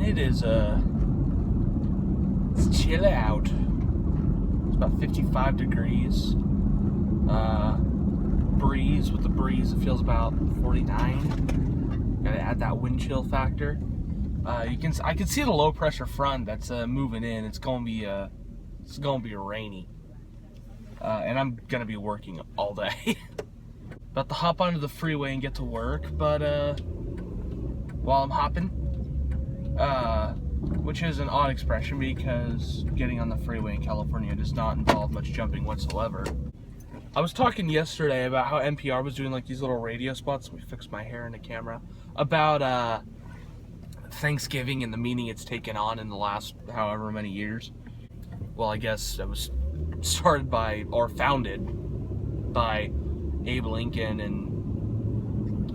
It is it's chill out. It's about 55 degrees. Breeze, with the breeze it feels about 49. Gotta add that wind chill factor. I can see the low pressure front that's moving in. It's gonna be rainy. And I'm gonna be working all day. About to hop onto the freeway and get to work, but while I'm hopping, which is an odd expression because getting on the freeway in California does not involve much jumping whatsoever. I was talking yesterday about how NPR was doing like these little radio spots. Let me fix my hair in the camera. About Thanksgiving and the meaning it's taken on in the last however many years. Well, I guess it was started by, or founded by, Abe Lincoln in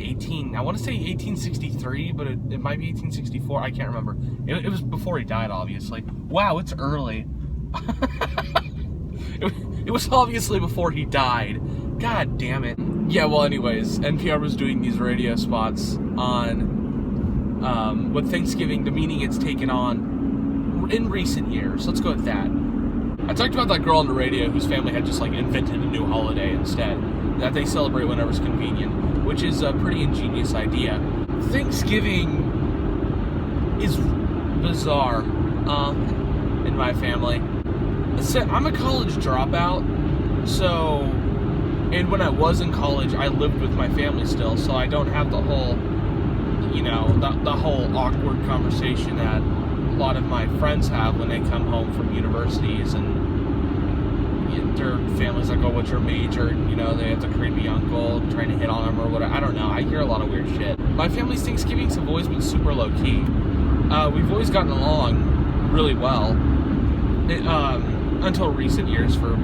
I want to say 1863, but it might be 1864. I can't remember. It was before he died, obviously. Wow, it's early. It was obviously before he died. God damn it. Yeah, well, anyways, NPR was doing these radio spots on what Thanksgiving, the meaning it's taken on in recent years. Let's go with that. I talked about that girl on the radio whose family had just like invented a new holiday instead, that they celebrate whenever it's convenient, which is a pretty ingenious idea. Thanksgiving is bizarre in my family. I'm a college dropout, so, and when I was in college, I lived with my family still, so I don't have the whole, the whole awkward conversation that a lot of my friends have when they come home from universities, and their families like, oh, what's your major? They have the creepy uncle trying to hit on them or whatever. I don't know. I hear a lot of weird shit. My family's Thanksgivings have always been super low-key. We've always gotten along really well. Until recent years for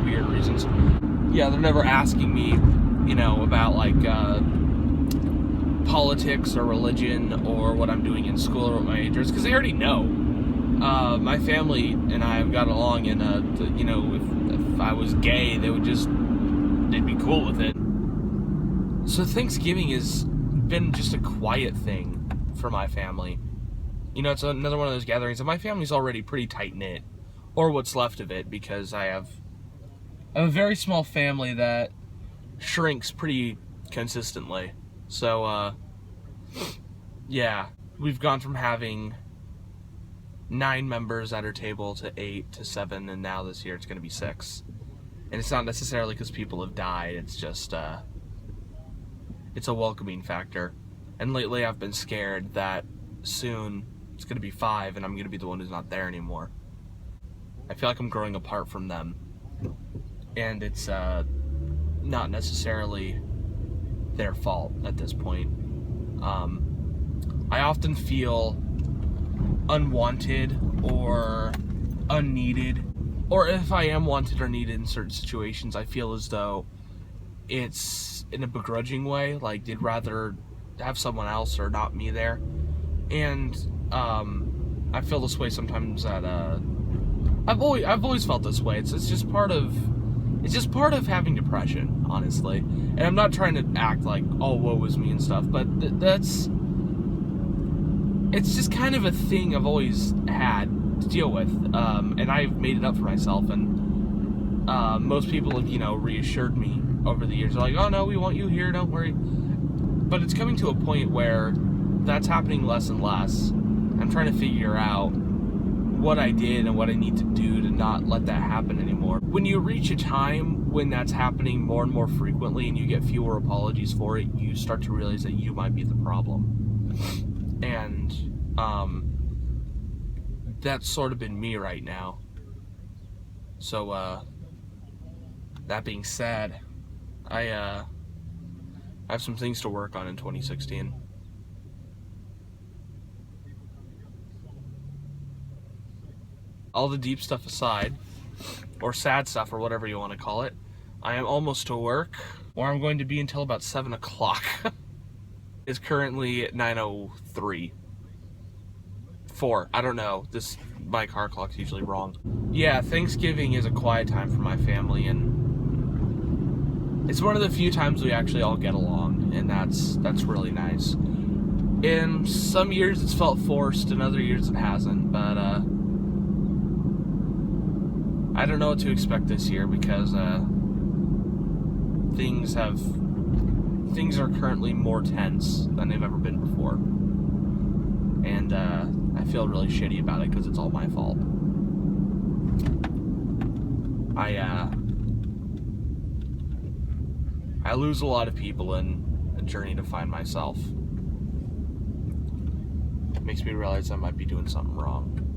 weird reasons. Yeah, they're never asking me, about like politics or religion or what I'm doing in school or what my major is, because they already know. My family and I have gotten along, and if I was gay, they'd be cool with it. So Thanksgiving has been just a quiet thing for my family. It's another one of those gatherings, and my family's already pretty tight-knit, or what's left of it, because I have a very small family that shrinks pretty consistently. So, yeah, we've gone from having 9 members at our table to 8 to 7, and now this year it's going to be 6. And it's not necessarily because people have died, it's just, it's a welcoming factor. And lately I've been scared that soon it's going to be 5 and I'm going to be the one who's not there anymore. I feel like I'm growing apart from them. And it's not necessarily their fault at this point. I often feel unwanted or unneeded. Or if I am wanted or needed in certain situations, I feel as though it's in a begrudging way. Like they'd rather have someone else or not me there. And I feel this way sometimes at I've always felt this way. It's just part of having depression, honestly. And I'm not trying to act like, oh, woe is me and stuff, but it's just kind of a thing I've always had to deal with, and I've made it up for myself. And most people have, reassured me over the years. They're like, oh no, we want you here, don't worry. But it's coming to a point where that's happening less and less. I'm trying to figure out what I did and what I need to do to not let that happen anymore. When you reach a time when that's happening more and more frequently and you get fewer apologies for it, you start to realize that you might be the problem. And that's sort of been me right now. So that being said, I have some things to work on in 2016. All the deep stuff aside, or sad stuff, or whatever you want to call it, I am almost to work, where I'm going to be until about 7 o'clock. It's currently at 9:03. 4, I don't know. My car clock's usually wrong. Yeah, Thanksgiving is a quiet time for my family, and it's one of the few times we actually all get along, and that's really nice. In some years it's felt forced, in other years it hasn't, but I don't know what to expect this year because things are currently more tense than they've ever been before. And I feel really shitty about it because it's all my fault. I lose a lot of people in a journey to find myself. It makes me realize I might be doing something wrong.